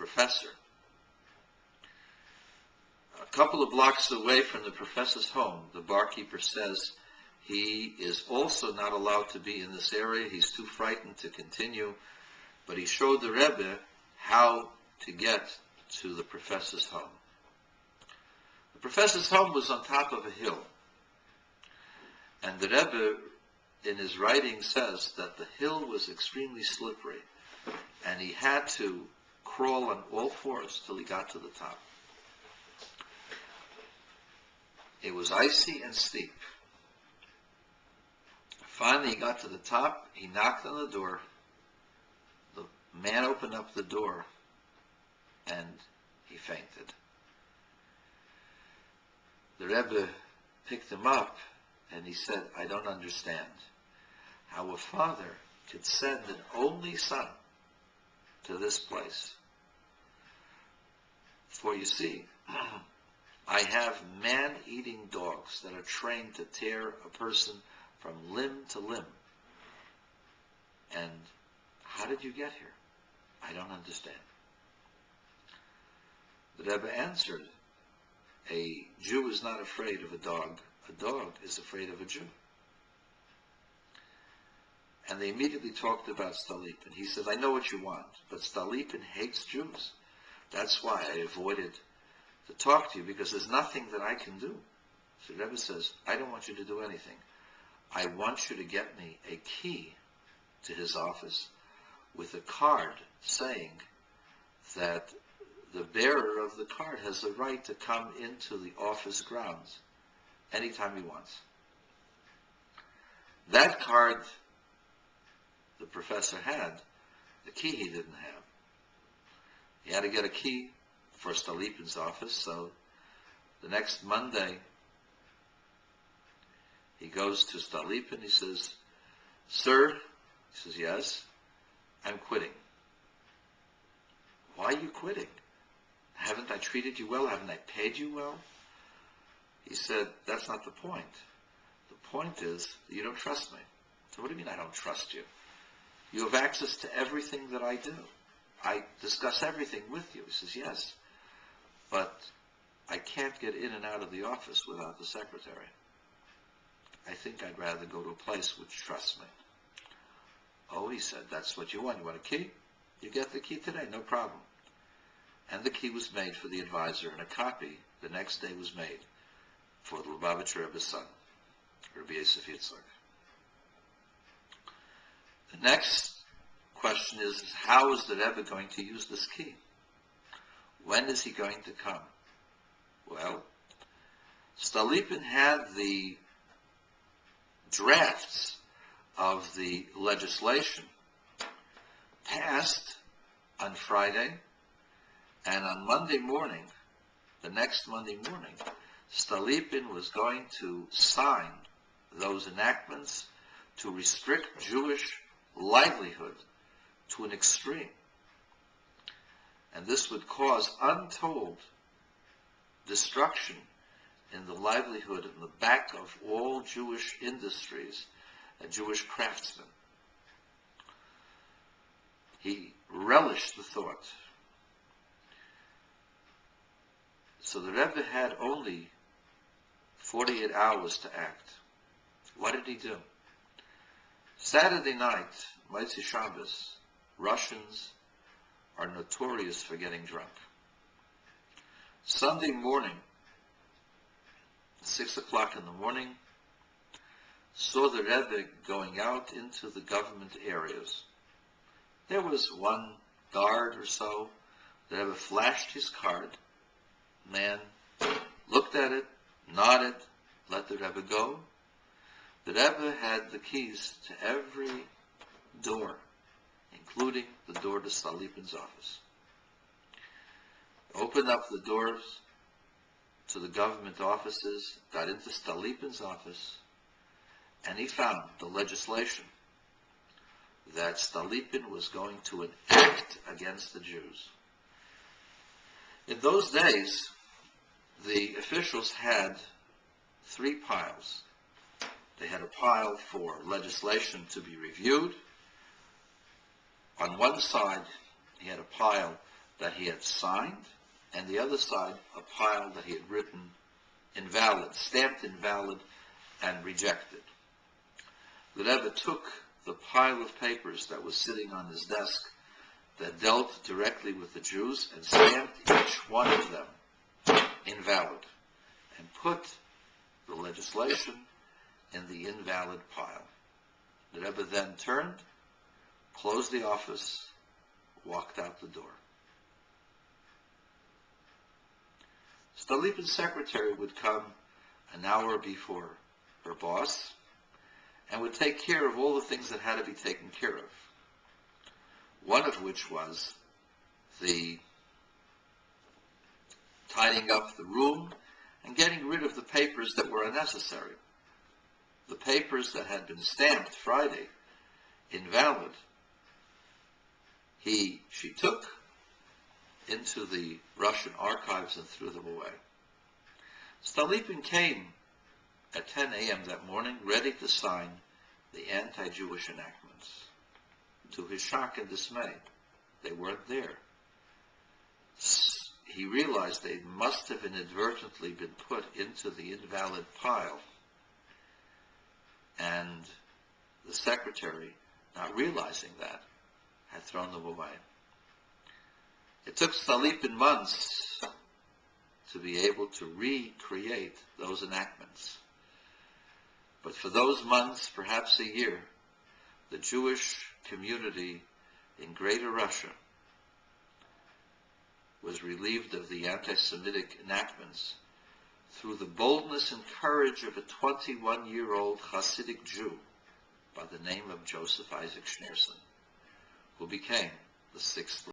professor. A couple of blocks away from the professor's home, the barkeeper says he is also not allowed to be in this area. He's too frightened to continue, but he showed the Rebbe how to get to the professor's home. The professor's home was on top of a hill, and the Rebbe in his writing says that the hill was extremely slippery, and he had to crawl on all fours till he got to the top. It was icy and steep. Finally, he got to the top. He knocked on the door. The man opened up the door, and he fainted. The Rebbe picked him up, and he said, I don't understand how a father could send an only son to this place. For you see, I have man-eating dogs that are trained to tear a person from limb to limb. And how did you get here? I don't understand. The Rebbe answered, a Jew is not afraid of a dog. A dog is afraid of a Jew. And they immediately talked about Stalipin. He said, I know what you want, but Stalipin hates Jews. That's why I avoided to talk to you, because there's nothing that I can do. So the Rebbe says, I don't want you to do anything. I want you to get me a key to his office with a card saying that the bearer of the card has the right to come into the office grounds anytime he wants. That card the professor had, the key he didn't have. He had to get a key for Stalipin's office, so the next Monday he goes to Stalipin. He says, Sir, he says, yes, I'm quitting. Why are you quitting? Haven't I treated you well? Haven't I paid you well? He said, that's not the point. The point is that you don't trust me. So what do you mean I don't trust you? You have access to everything that I do. I discuss everything with you. He says, yes, but I can't get in and out of the office without the secretary. I think I'd rather go to a place which trusts me. Oh, he said, that's what you want. You want a key? You get the key today, no problem. And the key was made for the advisor, and a copy the next day was made for the Lubavitcher Rebbe's son, Rabbi Yosef Yitzchok. The next question is how is the Rebbe going to use this key? When is he going to come? Well, Stalipin had the drafts of the legislation passed on Friday, and on Monday morning, the next Monday morning, Stalipin was going to sign those enactments to restrict Jewish livelihood to an extreme. And this would cause untold destruction in the livelihood in the back of all Jewish industries and Jewish craftsmen. He relished the thought. So the Rebbe had only 48 hours to act. What did he do? Saturday night, Motzei Shabbos, Russians are notorious for getting drunk. Sunday morning, 6 o'clock in the morning, saw the Rebbe going out into the government areas. There was one guard or so. The Rebbe flashed his card. Man looked at it, nodded, let the Rebbe go. The Rebbe had the keys to every door, including the door to Stalipin's office. Opened up the doors to the government offices, got into Stalipin's office, and he found the legislation that Stalipin was going to enact against the Jews. In those days, the officials had 3 piles. They had a pile for legislation to be reviewed. On one side, he had a pile that he had signed, and the other side a pile that he had written invalid, stamped invalid, and rejected. The Rebbe took the pile of papers that was sitting on his desk that dealt directly with the Jews and stamped each one of them invalid and put the legislation in the invalid pile. The Rebbe then turned, closed the office, walked out the door. Stalipin's secretary would come an hour before her boss and would take care of all the things that had to be taken care of. One of which was the tidying up the room and getting rid of the papers that were unnecessary. The papers that had been stamped Friday invalid, she took into the Russian archives and threw them away. Stalipin came at 10 a.m. that morning ready to sign the anti-Jewish enactments. To his shock and dismay, they weren't there. He realized they must have inadvertently been put into the invalid pile, and the secretary, not realizing that, had thrown them away. It took Stalipin months to be able to recreate those enactments. But for those months, perhaps a year, the Jewish community in Greater Russia was relieved of the anti-Semitic enactments through the boldness and courage of a 21-year-old Chassidic Jew by the name of Joseph Isaac Schneerson, who became the sixth